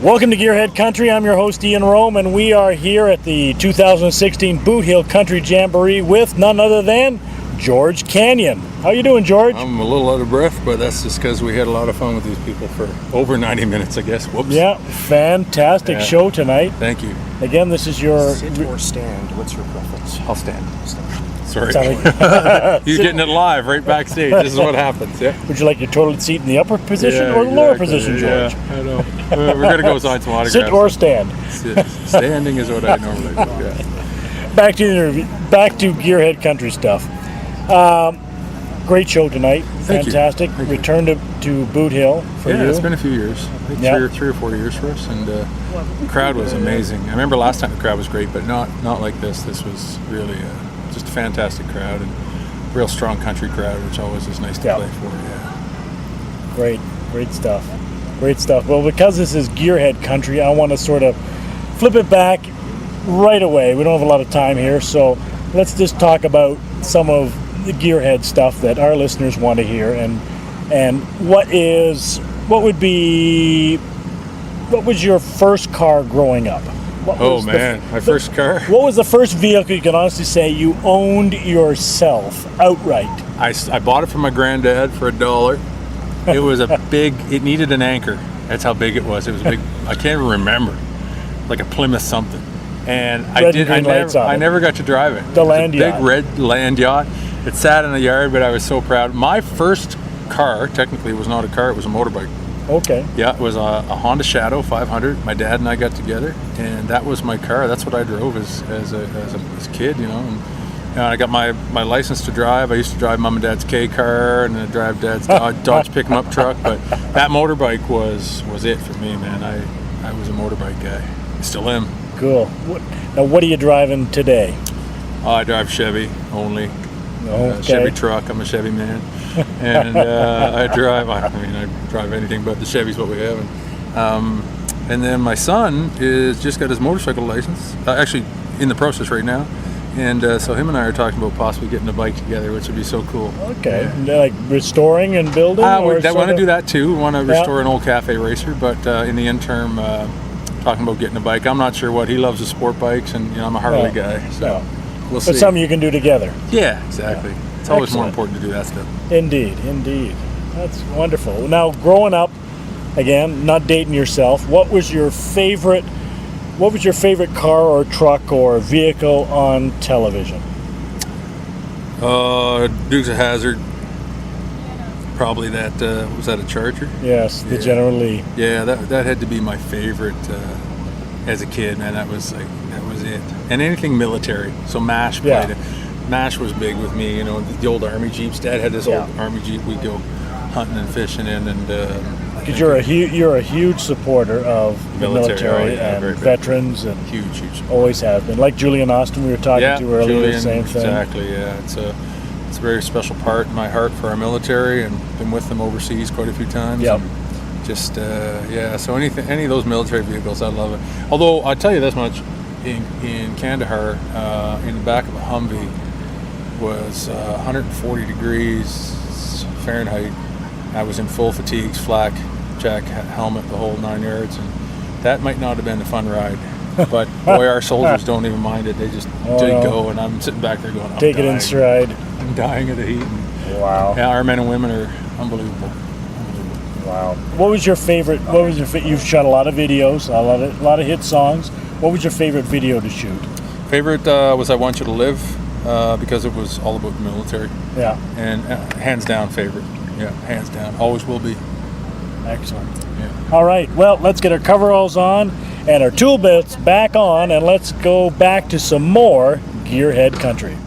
Welcome to Gearhead Country. I'm your host Ian Rome, and we are here at the 2016 Boothill Country Jamboree with none other than George Canyon. How you doing, George? I'm a little out of breath, but that's just because we had a lot of fun with these people for over 90 minutes, I guess. Whoops. Yeah, fantastic show tonight. Thank you. Again, this is your... Sit or stand? What's your preference? I'll stand. Sorry. Like... You're getting it live right backstage. This is what happens, yeah? Would you like your toilet seat in the upper position or the lower position, George? Yeah, I know. We're going to go sign some autographs. Sit or stand? Standing is what I normally do, yeah. Back to Gearhead Country stuff. Great show tonight. Thank Fantastic. you. Return to Boothill for you. Yeah, it's been a few years. I think three or 4 years for us, and the crowd was amazing. I remember last time the crowd was great, but not like this. This was really just a fantastic crowd and real strong country crowd, which always is nice to play for. Yeah. Great stuff. Great stuff. Well, because this is Gearhead Country, I want to sort of flip it back right away. We don't have a lot of time here, so let's just talk about some of the Gearhead stuff that our listeners want to hear, and what was your first car growing up? My first car. What was the first vehicle you can honestly say you owned yourself outright? I bought it from my granddad for $1. It was it needed an anchor. That's how big it was. It was big. I can't even remember. Like a Plymouth something. And I never got to drive it. The land yacht. Big red land yacht. It sat in the yard, but I was so proud. My first car, technically, was not a car, it was a motorbike. Okay. Yeah, it was a Honda Shadow 500. My dad and I got together, and that was my car. That's what I drove as a kid, you know. And I got my license to drive. I used to drive Mom and Dad's K car, and I drive Dad's Dodge pick-em-up truck. But that motorbike was it for me, man. I was a motorbike guy. I still am. Cool. Now, what are you driving today? I drive Chevy only. Okay. Chevy truck. I'm a Chevy man, and I drive anything but the Chevy's what we have. And then my son just got his motorcycle license. Actually, in the process right now, and so him and I are talking about possibly getting a bike together, which would be so cool. Okay, like restoring and building. I want to do that too. We want to restore an old cafe racer, but in the interim, talking about getting a bike. I'm not sure what he loves, is sport bikes, and I'm a Harley guy, so. We'll see. But something you can do together. Yeah, exactly. Yeah. It's always more important to do that stuff. Indeed. That's wonderful. Now, growing up, again, not dating yourself, what was your favorite car or truck or vehicle on television? Dukes of Hazzard. Probably that. Was that a Charger? Yes, the General Lee. Yeah, that had to be my favorite as a kid, man. That was it. And anything military. So MASH played it. MASH was big with me. You know, the old Army Jeeps. Dad had this old Army Jeep we'd go hunting and fishing in, and because you're a huge supporter of the military and veterans, and huge. Always have been. Like Julian Austin, we were talking to earlier. Julian, same thing. Exactly. Yeah, it's a very special part in my heart for our military, and been with them overseas quite a few times. Yep. Just so any of those military vehicles, I love it. Although I'll tell you this much, in Kandahar, in the back of a Humvee was 140 degrees Fahrenheit. I was in full fatigues, flak jack, helmet, the whole 9 yards, and that might not have been a fun ride. But boy, our soldiers don't even mind it. They just go, and I'm sitting back there going, take it in stride. I'm dying of the heat. Wow. Yeah, our men and women are unbelievable. Wow. What was your favorite? You've shot a lot of videos, a lot of hit songs. What was your favorite video to shoot? Favorite was "I Want You to Live" because it was all about the military. Yeah. And hands down favorite. Yeah, hands down. Always will be. Excellent. Yeah. All right. Well, let's get our coveralls on and our tool belts back on, and let's go back to some more Gearhead Country.